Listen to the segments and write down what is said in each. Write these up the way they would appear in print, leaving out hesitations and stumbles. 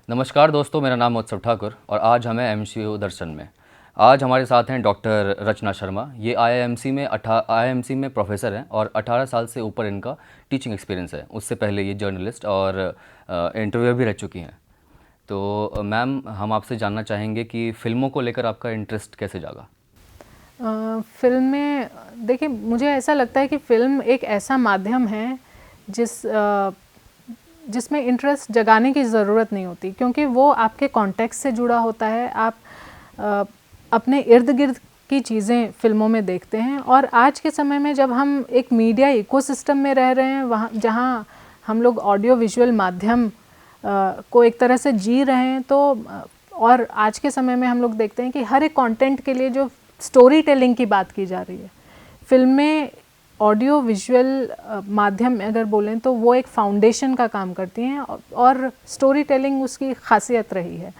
नमस्कार दोस्तों, मेरा नाम उत्सव ठाकुर और आज हमें एमसीयू दर्शन में आज हमारे साथ हैं डॉक्टर रचना शर्मा। ये आईआईएमसी में प्रोफेसर हैं और 18 साल से ऊपर इनका टीचिंग एक्सपीरियंस है। उससे पहले ये जर्नलिस्ट और इंटरव्यूअर भी रह चुकी हैं। तो मैम, हम आपसे जानना चाहेंगे कि फ़िल्मों को लेकर आपका इंटरेस्ट कैसे जागा? फिल्में, देखिए, मुझे ऐसा लगता है कि फ़िल्म एक ऐसा माध्यम है जिसमें इंटरेस्ट जगाने की ज़रूरत नहीं होती, क्योंकि वो आपके कॉन्टेक्स्ट से जुड़ा होता है। आप अपने इर्द गिर्द की चीज़ें फ़िल्मों में देखते हैं। और आज के समय में जब हम एक मीडिया इकोसिस्टम में रह रहे हैं, वहाँ जहाँ हम लोग ऑडियो विजुअल माध्यम को एक तरह से जी रहे हैं, तो और आज के समय में हम लोग देखते हैं कि हर एक कंटेंट के लिए जो स्टोरी टेलिंग की बात की जा रही है, फिल्में ऑडियो विजुअल माध्यम में अगर बोलें तो वो एक फाउंडेशन का काम करती हैं और स्टोरी टेलिंग उसकी खासियत रही है।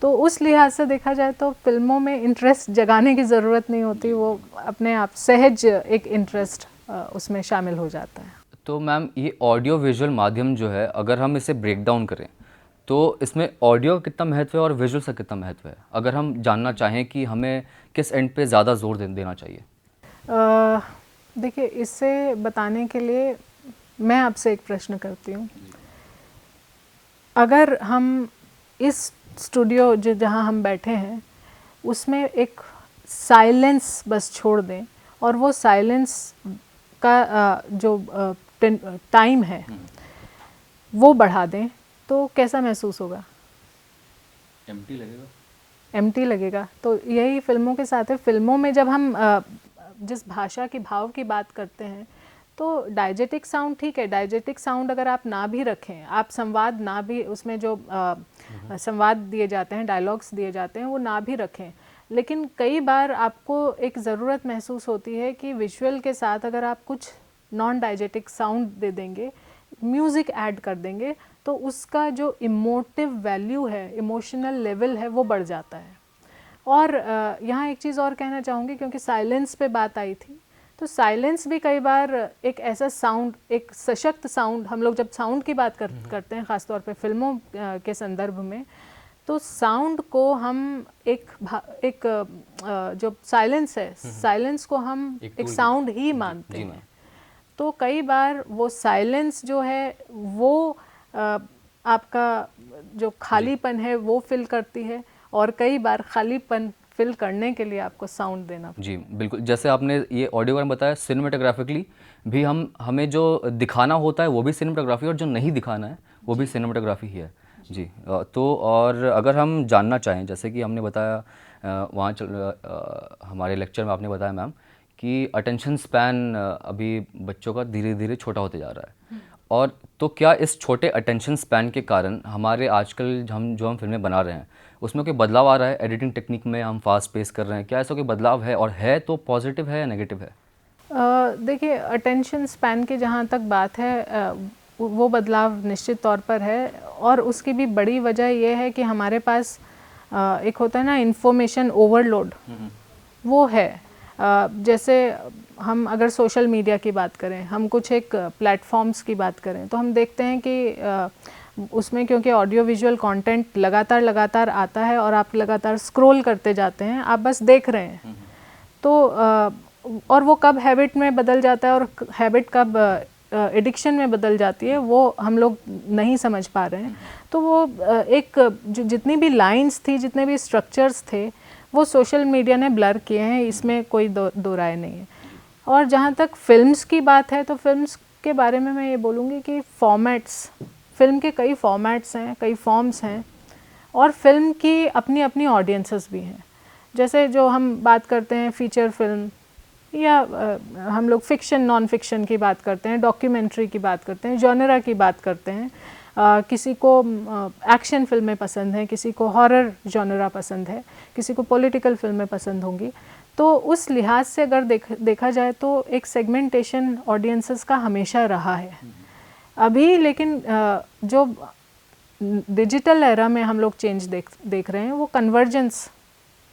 तो उस लिहाज से देखा जाए तो फिल्मों में इंटरेस्ट जगाने की ज़रूरत नहीं होती, वो अपने आप सहज एक इंटरेस्ट उसमें शामिल हो जाता है। तो मैम, ये ऑडियो विजुअल माध्यम जो है, अगर हम इसे ब्रेक डाउन करें तो इसमें ऑडियो का कितना महत्व है और विजुअल का कितना महत्व है, अगर हम जानना चाहें कि हमें किस एंड पे ज़्यादा जोर देना चाहिए? देखिए, इससे बताने के लिए मैं आपसे एक प्रश्न करती हूँ। अगर हम इस स्टूडियो जहाँ हम बैठे हैं उसमें एक साइलेंस बस छोड़ दें और वो साइलेंस का जो टाइम है वो बढ़ा दें, तो कैसा महसूस होगा? एम्प्टी लगेगा। एम्प्टी लगेगा। तो यही फिल्मों के साथ है। फिल्मों में जब हम जिस भाषा की भाव की बात करते हैं, तो डायजेटिक साउंड ठीक है, डायजेटिक साउंड अगर आप ना भी रखें, आप संवाद ना भी, उसमें जो संवाद दिए जाते हैं, डायलॉग्स दिए जाते हैं, वो ना भी रखें, लेकिन कई बार आपको एक ज़रूरत महसूस होती है कि विजुअल के साथ अगर आप कुछ नॉन डायजेटिक साउंड दे देंगे, म्यूज़िक ऐड कर देंगे, तो उसका जो इमोटिव वैल्यू है, इमोशनल लेवल है, वो बढ़ जाता है। और यहाँ एक चीज़ और कहना चाहूँगी, क्योंकि साइलेंस पे बात आई थी, तो साइलेंस भी कई बार एक ऐसा साउंड, एक सशक्त साउंड, हम लोग जब साउंड की बात करते हैं ख़ासतौर पे फिल्मों के संदर्भ में, तो साउंड को हम एक जो साइलेंस है, साइलेंस को हम एक साउंड ही मानते हैं। तो कई बार वो साइलेंस जो है वो आपका जो खालीपन है वो फिल करती है, और कई बार खालीपन फिल करने के लिए आपको साउंड देना। जी बिल्कुल, जैसे आपने ये ऑडियो में बताया, सिनेमेटोग्राफिकली भी हमें जो दिखाना होता है वो भी सिनेमेटोग्राफी, और जो नहीं दिखाना है वो भी सिनेमेटोग्राफी ही है। जी तो और अगर हम जानना चाहें, जैसे कि हमने बताया हमारे लेक्चर में आपने बताया मैम कि अटेंशन स्पैन अभी बच्चों का धीरे धीरे छोटा होते जा रहा है। और तो क्या इस छोटे अटेंशन स्पैन के कारण हमारे आजकल हम फिल्में बना रहे हैं उसमें कोई बदलाव आ रहा है? एडिटिंग टेक्निक में हम फास्ट पेस कर रहे हैं, क्या ऐसा कोई बदलाव है, और है तो पॉजिटिव है या नेगेटिव है? देखिए, अटेंशन स्पैन की जहाँ तक बात है, वो बदलाव निश्चित तौर पर है, और उसकी भी बड़ी वजह ये है कि हमारे पास एक होता है ना, इंफॉर्मेशन ओवरलोड, वो है। जैसे हम अगर सोशल मीडिया की बात करें, हम कुछ एक प्लेटफॉर्म्स की बात करें, तो हम देखते हैं कि उसमें क्योंकि ऑडियो विजुअल कंटेंट लगातार आता है और आप लगातार स्क्रॉल करते जाते हैं, आप बस देख रहे हैं। तो और वो कब हैबिट में बदल जाता है और हैबिट कब एडिक्शन में बदल जाती है, वो हम लोग नहीं समझ पा रहे हैं। तो वो एक जितनी भी लाइंस थी, जितने भी स्ट्रक्चर्स थे, वो सोशल मीडिया ने ब्लर किए हैं, इसमें कोई दो राय नहीं है। और जहाँ तक फिल्म्स की बात है, तो फिल्म्स के बारे में मैं ये बोलूँगी कि फॉर्मेट्स, फिल्म के कई फॉर्मेट्स हैं, कई फॉर्म्स हैं, और फिल्म की अपनी अपनी ऑडियंसेस भी हैं। जैसे जो हम बात करते हैं फीचर फिल्म, या हम लोग फिक्शन नॉन फिक्शन की बात करते हैं, डॉक्यूमेंट्री की बात करते हैं, जॉनरा की बात करते हैं, किसी को एक्शन फिल्में पसंद हैं, किसी को हॉरर जॉनरा पसंद है, किसी को पॉलिटिकल फिल्में पसंद होंगी। तो उस लिहाज से अगर देखा जाए तो एक सेगमेंटेशन ऑडियंसेस का हमेशा रहा है अभी, लेकिन जो डिजिटल एरा में हम लोग चेंज देख रहे हैं, वो कन्वर्जेंस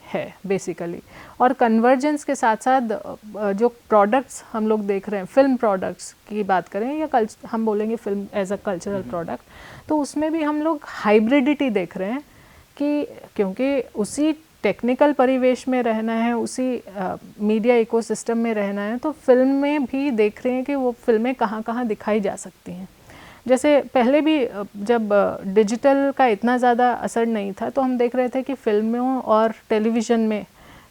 है बेसिकली। और कन्वर्जेंस के साथ साथ जो प्रोडक्ट्स हम लोग देख रहे हैं, फिल्म प्रोडक्ट्स की बात करें या हम बोलेंगे film as a cultural product, तो उसमें भी हम लोग हाइब्रिडिटी देख रहे हैं कि क्योंकि उसी टेक्निकल परिवेश में रहना है, उसी मीडिया इकोसिस्टम में रहना है, तो फिल्म में भी देख रहे हैं कि वो फिल्में कहाँ कहाँ दिखाई जा सकती हैं। जैसे पहले भी जब डिजिटल का इतना ज़्यादा असर नहीं था तो हम देख रहे थे कि फिल्मों और टेलीविज़न में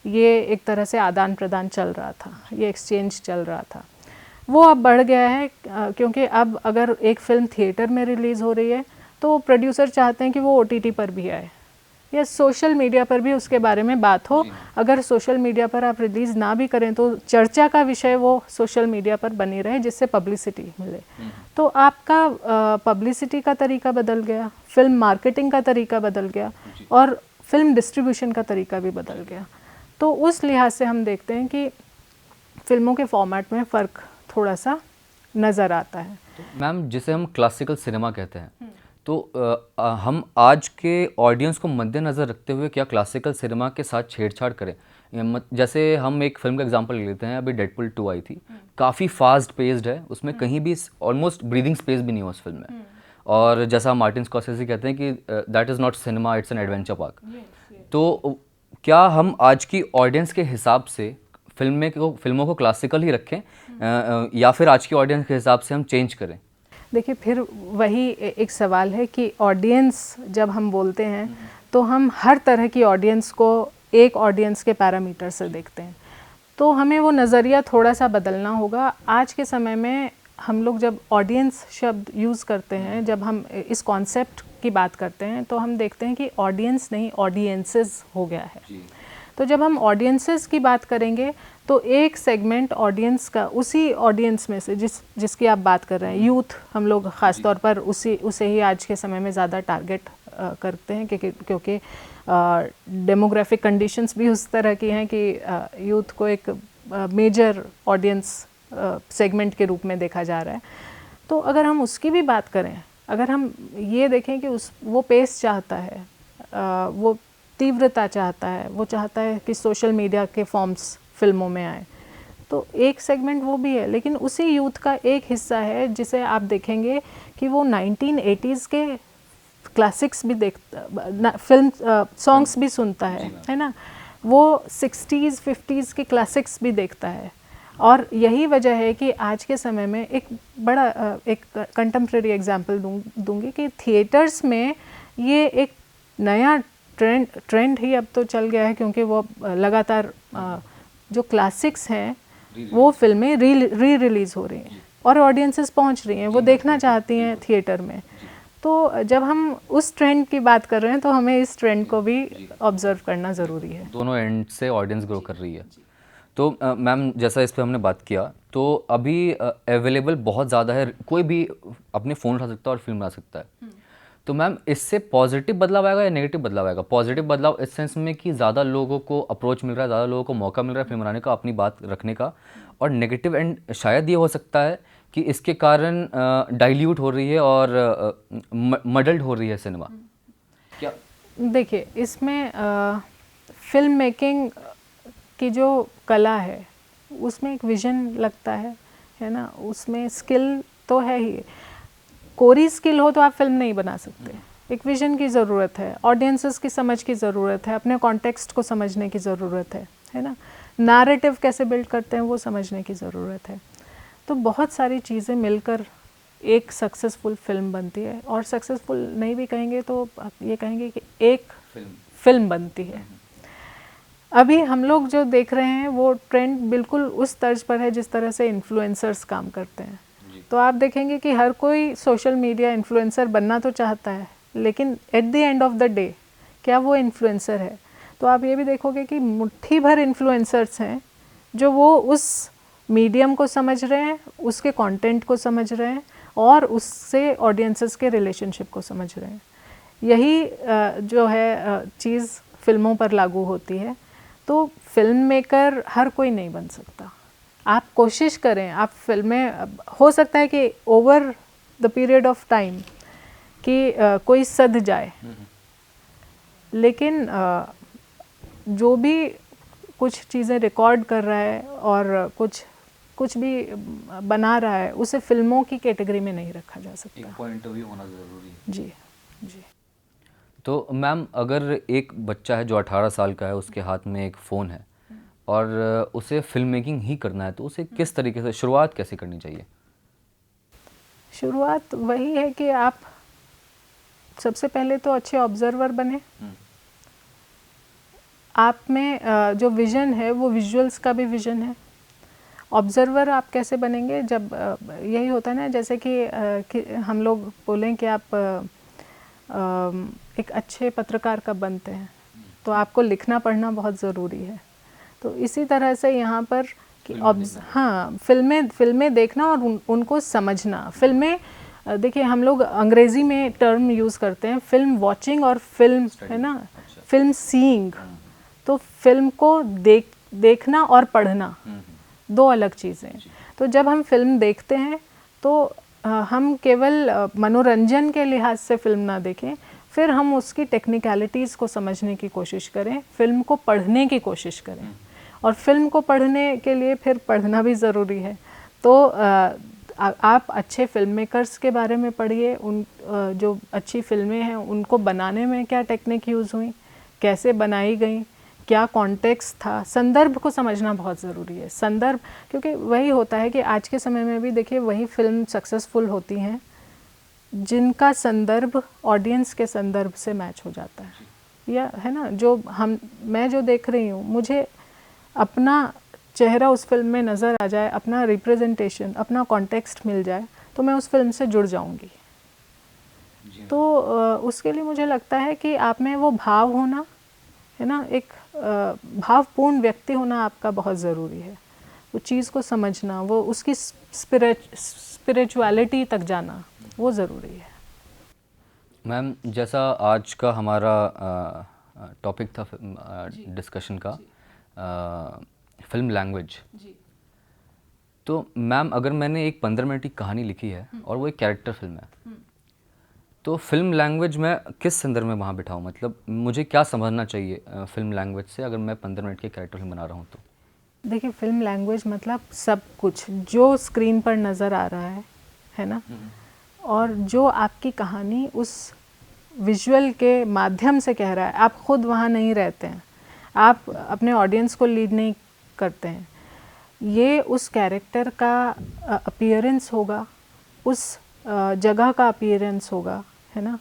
ये एक तरह से आदान प्रदान चल रहा था, ये एक्सचेंज चल रहा था। वो अब बढ़ गया है क्योंकि अब अगर एक फ़िल्म थिएटर में रिलीज़ हो रही है तो प्रोड्यूसर चाहते हैं कि वो OTT पर भी आए या सोशल मीडिया पर भी उसके बारे में बात हो। अगर सोशल मीडिया पर आप रिलीज़ ना भी करें तो चर्चा का विषय वो सोशल मीडिया पर बनी रहे जिससे पब्लिसिटी मिले। तो आपका पब्लिसिटी का तरीका बदल गया, फिल्म मार्केटिंग का तरीका बदल गया और फिल्म डिस्ट्रीब्यूशन का तरीका भी बदल गया। तो उस लिहाज से हम देखते हैं कि फिल्मों के फॉर्मेट में फ़र्क थोड़ा सा नज़र आता है। मैम, जिसे हम क्लासिकल सिनेमा कहते हैं, तो हम आज के ऑडियंस को मद्देनज़र रखते हुए क्या क्लासिकल सिनेमा के साथ छेड़छाड़ करें? जैसे हम एक फिल्म का एग्जांपल ले लेते हैं, अभी डेडपुल 2 आई थी, काफ़ी फास्ट पेस्ड है, उसमें कहीं भी ऑलमोस्ट ब्रीदिंग स्पेस भी नहीं हो उस फिल्म में। और जैसा मार्टिन स्कॉर्सेज़ी कहते हैं कि that is not cinema, it's an adventure park. तो क्या हम आज की ऑडियंस के हिसाब से फिल्मों को क्लासिकल ही रखें या फिर आज की ऑडियंस के हिसाब से हम चेंज करें? देखिए, फिर वही एक सवाल है कि ऑडियंस जब हम बोलते हैं तो हम हर तरह की ऑडियंस को एक ऑडियंस के पैरामीटर से देखते हैं, तो हमें वो नज़रिया थोड़ा सा बदलना होगा। आज के समय में हम लोग जब ऑडियंस शब्द यूज़ करते हैं, जब हम इस कॉन्सेप्ट की बात करते हैं, तो हम देखते हैं कि ऑडियंस नहीं, ऑडियंसेस हो गया है। तो जब हम ऑडियंसेस की बात करेंगे तो एक सेगमेंट ऑडियंस का, उसी ऑडियंस में से जिसकी आप बात कर रहे हैं, यूथ, हम लोग ख़ास तौर पर उसे ही आज के समय में ज़्यादा टारगेट करते हैं क्योंकि डेमोग्राफिक कंडीशंस भी उस तरह की हैं कि यूथ को एक मेजर ऑडियंस सेगमेंट के रूप में देखा जा रहा है। तो अगर हम उसकी भी बात करें, अगर हम ये देखें कि वो पेस चाहता है, वो तीव्रता चाहता है, वो चाहता है कि सोशल मीडिया के फॉर्म्स फिल्मों में आए, तो एक सेगमेंट वो भी है। लेकिन उसी यूथ का एक हिस्सा है जिसे आप देखेंगे कि वो 1980s के क्लासिक्स भी देखता, फिल्म सॉन्ग्स भी सुनता है ना, वो 60s 50s के क्लासिक्स भी देखता है। और यही वजह है कि आज के समय में एक बड़ा एक कंटेम्प्रेरी एग्जांपल दूंगी कि थिएटर्स में ये एक नया ट्रेंड ही अब तो चल गया है, क्योंकि वो लगातार जो क्लासिक्स हैं वो फिल्में री रिलीज़ हो रही हैं और ऑडियंसेस पहुंच रही हैं, वो देखना चाहती हैं थिएटर में। तो जब हम उस ट्रेंड की बात कर रहे हैं तो हमें इस ट्रेंड को भी ऑब्जर्व करना ज़रूरी है। दोनों एंड से ऑडियंस ग्रो कर रही है। तो मैम, जैसा इस पे हमने बात किया, तो अभी अवेलेबल बहुत ज़्यादा है, कोई भी अपने फ़ोन उठा सकता है और फिल्म बना सकता है। तो मैम, इससे पॉजिटिव बदलाव आएगा या नेगेटिव बदलाव आएगा? पॉजिटिव बदलाव इस सेंस में कि ज़्यादा लोगों को अप्रोच मिल रहा है, ज़्यादा लोगों को मौका मिल रहा है फिल्म बनाने का, अपनी बात रखने का। और नेगेटिव एंड शायद ये हो सकता है कि इसके कारण डाइल्यूट हो रही है और मडल्ड हो रही है सिनेमा। क्या देखिए, इसमें फिल्म मेकिंग की जो कला है उसमें एक विज़न लगता है ना, उसमें स्किल तो है ही। कोरी स्किल हो तो आप फिल्म नहीं बना सकते। एक विज़न की ज़रूरत है, ऑडियंसेस की समझ की ज़रूरत है, अपने कॉन्टेक्स्ट को समझने की ज़रूरत है ना, नैरेटिव कैसे बिल्ड करते हैं वो समझने की ज़रूरत है। तो बहुत सारी चीज़ें मिलकर एक सक्सेसफुल फिल्म बनती है, और सक्सेसफुल नहीं भी कहेंगे तो ये कहेंगे कि एक फिल्म बनती है। अभी हम लोग जो देख रहे हैं वो ट्रेंड बिल्कुल उस तर्ज पर है जिस तरह से इन्फ्लुएंसर्स काम करते हैं। तो आप देखेंगे कि हर कोई सोशल मीडिया इन्फ्लुएंसर बनना तो चाहता है, लेकिन at the end of the day क्या वो इन्फ्लुएंसर है? तो आप ये भी देखोगे कि मुट्ठी भर इन्फ्लुएंसर्स हैं जो वो उस मीडियम को समझ रहे हैं, उसके कंटेंट को समझ रहे हैं और उससे ऑडियंसेस के रिलेशनशिप को समझ रहे हैं। यही जो है चीज़ फिल्मों पर लागू होती है। तो फिल्म मेकर हर कोई नहीं बन सकता। आप कोशिश करें, आप फिल्में, हो सकता है कि over the period of time कि कोई सध जाए, लेकिन जो भी कुछ चीज़ें रिकॉर्ड कर रहा है और कुछ भी बना रहा है उसे फिल्मों की कैटेगरी में नहीं रखा जा सकता। एक पॉइंट ऑफ व्यू होना ज़रूरी है। जी जी। तो मैम अगर एक बच्चा है जो 18 साल का है, उसके हाथ में एक फ़ोन है और उसे फिल्म मेकिंग ही करना है, तो उसे किस तरीके से शुरुआत कैसे करनी चाहिए? शुरुआत वही है कि आप सबसे पहले तो अच्छे ऑब्जर्वर बने। आप में जो विज़न है वो विजुअल्स का भी विज़न है। ऑब्जर्वर आप कैसे बनेंगे? जब यही होता है ना, जैसे कि हम लोग बोलें कि आप एक अच्छे पत्रकार कब बनते हैं, तो आपको लिखना पढ़ना बहुत ज़रूरी है। तो इसी तरह से यहाँ पर कि हाँ, फिल्में देखना और उनको समझना। फिल्में देखिए, हम लोग अंग्रेज़ी में टर्म यूज़ करते हैं फिल्म वॉचिंग और फिल्म, है ना, फिल्म सीइंग। तो फिल्म को देखना और पढ़ना दो अलग चीज़ें हैं। तो जब हम फिल्म देखते हैं तो हम केवल मनोरंजन के लिहाज से फिल्म ना देखें, फिर हम उसकी टेक्निकलिटीज़ को समझने की कोशिश करें, फिल्म को पढ़ने की कोशिश करें। और फिल्म को पढ़ने के लिए फिर पढ़ना भी ज़रूरी है। तो आप अच्छे फिल्म मेकर्स के बारे में पढ़िए, उन जो अच्छी फिल्में हैं उनको बनाने में क्या टेक्निक यूज़ हुई, कैसे बनाई गई, क्या कॉन्टेक्स्ट था। संदर्भ को समझना बहुत ज़रूरी है। संदर्भ, क्योंकि वही होता है कि आज के समय में भी देखिए वही फिल्म सक्सेसफुल होती हैं जिनका संदर्भ ऑडियंस के संदर्भ से मैच हो जाता है, या है ना, मैं जो देख रही हूँ, मुझे अपना चेहरा उस फिल्म में नज़र आ जाए, अपना रिप्रेजेंटेशन, अपना कॉन्टेक्स्ट मिल जाए, तो मैं उस फिल्म से जुड़ जाऊँगी। तो उसके लिए मुझे लगता है कि आप में वो भाव होना, है ना, एक भावपूर्ण व्यक्ति होना आपका बहुत ज़रूरी है। वो चीज़ को समझना, वो उसकी स्पिरिचुअलिटी तक जाना, वो ज़रूरी है। मैम, जैसा आज का हमारा टॉपिक था डिस्कशन का, फिल्म लैंग्वेज, तो मैम अगर मैंने एक 15 मिनट की कहानी लिखी है और वो एक कैरेक्टर फिल्म है, तो फिल्म लैंग्वेज में किस संदर्भ में वहाँ बिठाऊँ? मतलब मुझे क्या समझना चाहिए फिल्म लैंग्वेज से, अगर मैं 15 मिनट की कैरेक्टर फिल्म बना रहा हूँ तो? देखिए, फिल्म लैंग्वेज मतलब सब कुछ जो स्क्रीन पर नज़र आ रहा है ना, और जो आपकी कहानी उस विजुअल के माध्यम से कह रहा है। आप खुद वहाँ नहीं रहते हैं, आप अपने ऑडियंस को लीड नहीं करते हैं। ये उस कैरेक्टर का अपीयरेंस होगा, उस जगह का अपीयरेंस होगा, है ना,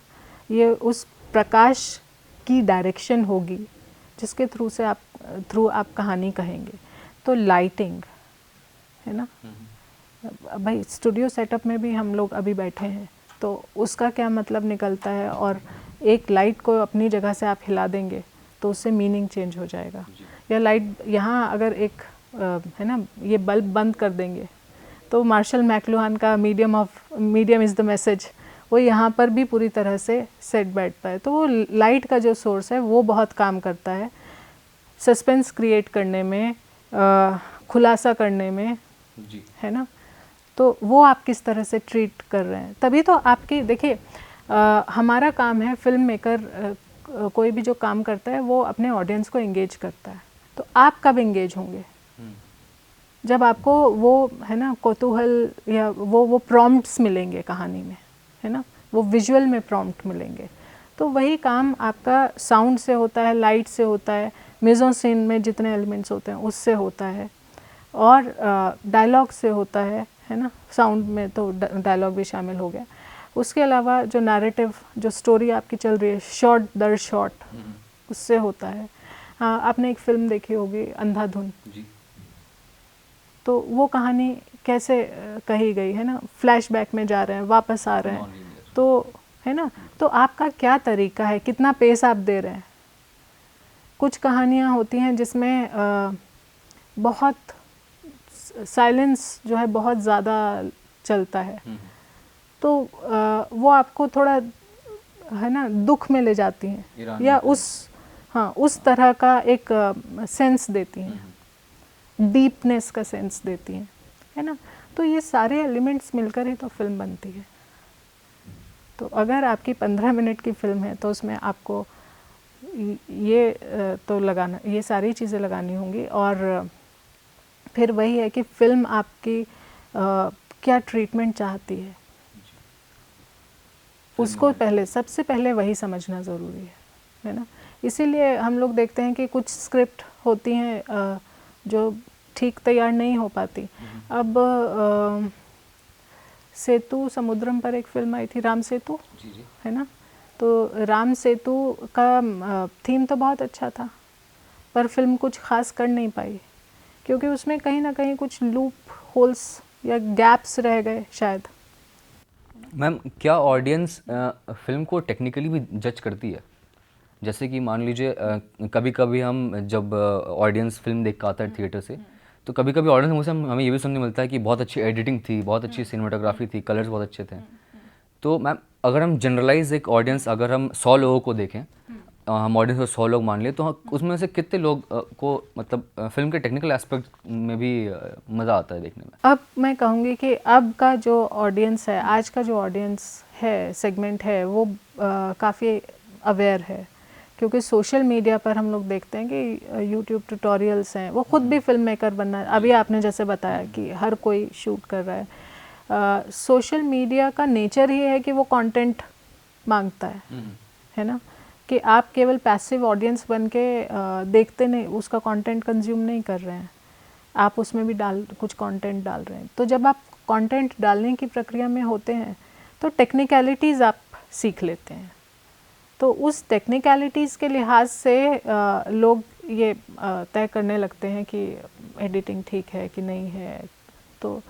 ये उस प्रकाश की डायरेक्शन होगी जिसके थ्रू आप कहानी कहेंगे। तो लाइटिंग, है ना, भाई स्टूडियो सेटअप में भी हम लोग अभी बैठे हैं, तो उसका क्या मतलब निकलता है, और एक लाइट को अपनी जगह से आप हिला देंगे तो उससे मीनिंग चेंज हो जाएगा। या लाइट यहाँ अगर एक है ना, ये बल्ब बंद कर देंगे तो मार्शल मैकलुहान का मीडियम इज़ द मैसेज, वो यहाँ पर भी पूरी तरह से सेट बैठता है। तो वो लाइट का जो सोर्स है वो बहुत काम करता है सस्पेंस क्रिएट करने में, खुलासा करने में जी, है ना। तो वो आप किस तरह से ट्रीट कर रहे हैं, तभी तो आपकी, देखिए हमारा काम है, फिल्म मेकर कोई भी जो काम करता है वो अपने ऑडियंस को एंगेज करता है। तो आप कब एंगेज होंगे? जब आपको वो, है ना, कौतूहल या वो प्रॉम्प्ट्स मिलेंगे कहानी में, है ना, वो विजुअल में प्रॉम्प्ट मिलेंगे। तो वही काम आपका साउंड से होता है, लाइट से होता है, मिज़ो सीन में जितने एलिमेंट्स होते हैं उससे होता है, और डायलॉग से होता है ना, साउंड में तो डायलॉग भी शामिल हो गया। उसके अलावा जो नैरेटिव, जो स्टोरी आपकी चल रही है शॉट दर शॉट, उससे होता है। हाँ, आपने एक फ़िल्म देखी होगी अंधाधुन, तो वो कहानी कैसे कही गई है ना, फ्लैशबैक में जा रहे हैं, वापस आ रहे हैं, तो है ना, तो आपका क्या तरीका है, कितना पेस आप दे रहे हैं। कुछ कहानियाँ होती हैं जिसमें बहुत साइलेंस जो है बहुत ज़्यादा चलता है, तो वो आपको थोड़ा, है ना, दुख में ले जाती हैं, या उस तरह का एक सेंस देती हैं, डीपनेस का सेंस देती हैं, है ना। तो ये सारे एलिमेंट्स मिलकर ही तो फिल्म बनती है। तो अगर आपकी 15 मिनट की फिल्म है तो उसमें आपको ये तो लगाना, ये सारी चीज़ें लगानी होंगी। और फिर वही है कि फ़िल्म आपकी क्या ट्रीटमेंट चाहती है, उसको पहले, सबसे पहले वही समझना ज़रूरी है ना। इसीलिए हम लोग देखते हैं कि कुछ स्क्रिप्ट होती हैं जो ठीक तैयार नहीं हो पाती। अब सेतु समुद्रम पर एक फिल्म आई थी, राम सेतु, है ना। तो राम सेतु का थीम तो बहुत अच्छा था, पर फिल्म कुछ खास कर नहीं पाई, क्योंकि उसमें कहीं ना कहीं कुछ लूप होल्स या गैप्स रह गए शायद। मैम, क्या ऑडियंस फिल्म को टेक्निकली भी जज करती है? जैसे कि मान लीजिए कभी कभी हम जब ऑडियंस फिल्म देख के आता है थिएटर से, तो कभी कभी ऑडियंस मुझसे हमें ये भी सुनने मिलता है कि बहुत अच्छी एडिटिंग थी, बहुत अच्छी सिनेमाटोग्राफी थी, कलर्स बहुत अच्छे थे। तो मैम, अगर हम जनरलाइज एक ऑडियंस, अगर हम 100 लोगों को देखें, हम ऑडियंस को 100 लोग मान लिए, तो उसमें से कितने लोग को मतलब फिल्म के टेक्निकल एस्पेक्ट में भी मज़ा आता है देखने में? अब मैं कहूँगी कि अब का जो ऑडियंस है, आज का जो ऑडियंस है, सेगमेंट है, वो काफ़ी अवेयर है, क्योंकि सोशल मीडिया पर हम लोग देखते हैं कि यूट्यूब ट्यूटोरियल्स हैं, वो खुद भी फिल्म मेकर बनना, अभी आपने जैसे बताया कि हर कोई शूट कर रहा है। सोशल मीडिया का नेचर ही है कि वो कंटेंट मांगता है ना, कि आप केवल पैसिव ऑडियंस बन के देखते नहीं, उसका कंटेंट कंज्यूम नहीं कर रहे हैं, आप उसमें भी कुछ कंटेंट डाल रहे हैं। तो जब आप कंटेंट डालने की प्रक्रिया में होते हैं तो टेक्निकलिटीज़ आप सीख लेते हैं। तो उस टेक्निकलिटीज़ के लिहाज से लोग ये तय करने लगते हैं कि एडिटिंग ठीक है कि नहीं है। तो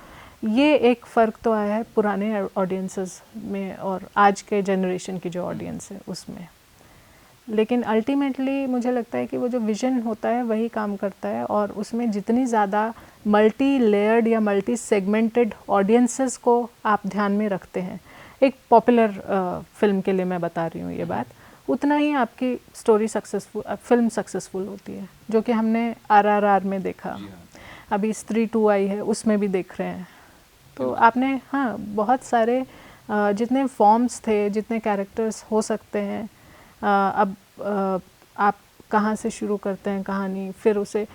ये एक फ़र्क तो आया है पुराने ऑडियंसेस में और आज के जनरेशन की जो ऑडियंस है उसमें। लेकिन अल्टीमेटली मुझे लगता है कि वो जो विज़न होता है वही काम करता है, और उसमें जितनी ज़्यादा मल्टी लेयर्ड या मल्टी सेगमेंटेड ऑडियंसेस को आप ध्यान में रखते हैं, एक पॉपुलर फिल्म के लिए मैं बता रही हूँ ये बात, उतना ही आपकी स्टोरी सक्सेसफुल, फिल्म सक्सेसफुल होती है, जो कि हमने RRR में देखा। अभी स्त्री 2 आई है, उसमें भी देख रहे हैं। तो आपने, हाँ, बहुत सारे जितने फॉर्म्स थे, जितने कैरेक्टर्स हो सकते हैं, अब आप कहाँ से शुरू करते हैं कहानी, फिर उसे,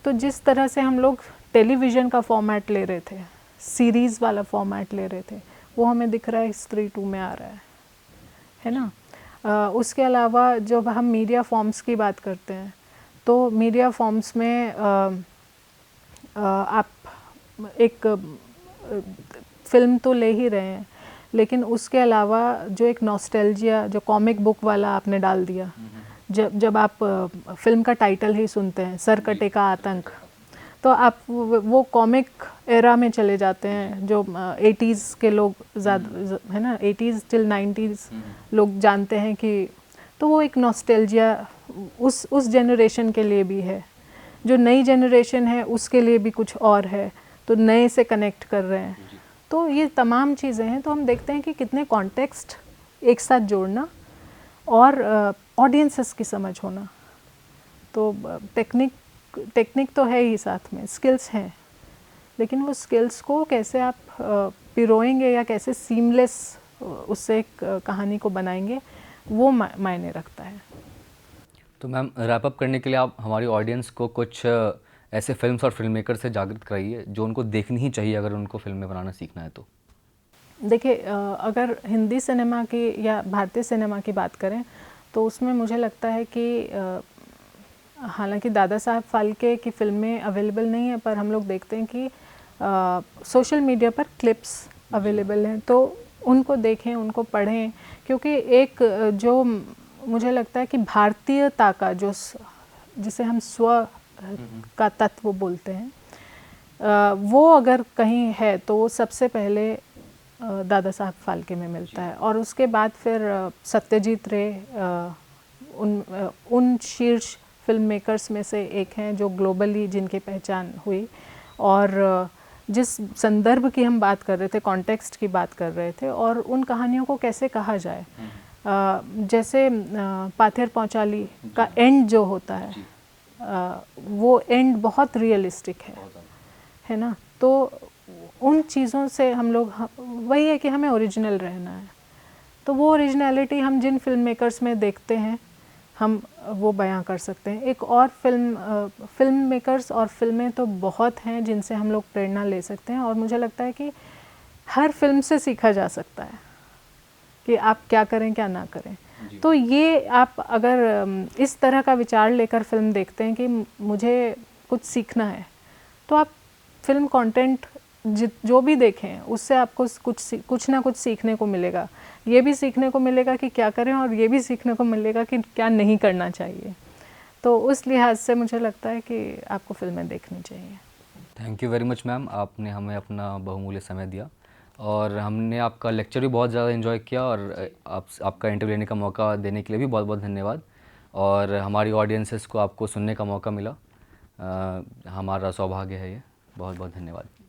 तो जिस तरह से हम लोग टेलीविज़न का फॉर्मेट ले रहे थे, सीरीज़ वाला फॉर्मेट ले रहे थे, वो हमें दिख रहा है स्त्री 2 में आ रहा है ना। उसके अलावा जब हम मीडिया फॉर्म्स की बात करते हैं, तो मीडिया फॉर्म्स में आप एक फ़िल्म तो ले ही रहे हैं, लेकिन उसके अलावा जो एक नॉस्टैल्जिया, जो कॉमिक बुक वाला आपने डाल दिया, जब आप फिल्म का टाइटल ही सुनते हैं, सर कटे का आतंक, तो आप वो कॉमिक एरा में चले जाते हैं, जो 80s के लोग ज़्यादा, है ना, 80s टिल 90s लोग जानते हैं कि, तो वो एक नॉस्टैल्जिया उस जनरेशन के लिए भी है। जो नई जनरेशन है उसके लिए भी कुछ और है, तो नए से कनेक्ट कर रहे हैं। तो ये तमाम चीज़ें हैं। तो हम देखते हैं कि कितने कॉन्टेक्स्ट एक साथ जोड़ना और ऑडियंसेस की समझ होना। तो टेक्निक तो है ही, साथ में स्किल्स हैं, लेकिन वो स्किल्स को कैसे आप पिरोएंगे या कैसे सीमलेस उससे एक कहानी को बनाएंगे, वो मायने रखता है। तो मैम, रैप अप करने के लिए आप हमारी ऑडियंस को कुछ ऐसे फिल्म्स और फिल्म मेकर से जागृत कराइए जो उनको देखनी ही चाहिए अगर उनको फिल्में बनाना सीखना है तो। देखिए, अगर हिंदी सिनेमा की या भारतीय सिनेमा की बात करें, तो उसमें मुझे लगता है कि हालांकि दादा साहब फाल्के की फ़िल्में अवेलेबल नहीं है, पर हम लोग देखते हैं कि सोशल मीडिया पर क्लिप्स अवेलेबल हैं, तो उनको देखें, उनको पढ़ें, क्योंकि एक जो मुझे लगता है कि भारतीयता का जो, जिसे हम स्व का तत्व बोलते हैं, वो अगर कहीं है तो वो सबसे पहले दादा साहब फाल्के में मिलता है। और उसके बाद फिर सत्यजीत रे उन शीर्ष फिल्म मेकर्स में से एक हैं जो ग्लोबली जिनकी पहचान हुई। और जिस संदर्भ की हम बात कर रहे थे, कॉन्टेक्स्ट की बात कर रहे थे, और उन कहानियों को कैसे कहा जाए, जैसे पाथेर पौचाली का एंड जो होता है, वो एंड बहुत रियलिस्टिक है ना। तो उन चीज़ों से हम लोग, वही है कि हमें ओरिजिनल रहना है। तो वो ओरिजिनलिटी हम जिन फिल्म मेकर्स में देखते हैं, हम वो बयां कर सकते हैं। एक और फिल्म मेकर्स और फिल्में तो बहुत हैं जिनसे हम लोग प्रेरणा ले सकते हैं, और मुझे लगता है कि हर फिल्म से सीखा जा सकता है कि आप क्या करें क्या ना करें। तो ये आप अगर इस तरह का विचार लेकर फिल्म देखते हैं कि मुझे कुछ सीखना है, तो आप फिल्म कंटेंट जो भी देखें उससे आपको कुछ ना कुछ सीखने को मिलेगा। ये भी सीखने को मिलेगा कि क्या करें, और ये भी सीखने को मिलेगा कि क्या नहीं करना चाहिए। तो उस लिहाज से मुझे लगता है कि आपको फिल्में देखनी चाहिए। Thank you very much ma'am, आपने हमें अपना बहुमूल्य समय दिया और हमने आपका लेक्चर भी बहुत ज़्यादा एंजॉय किया, और आपका इंटरव्यू लेने का मौका देने के लिए भी बहुत बहुत धन्यवाद। और हमारी ऑडियंसेस को आपको सुनने का मौका मिला, हमारा सौभाग्य है ये। बहुत बहुत धन्यवाद।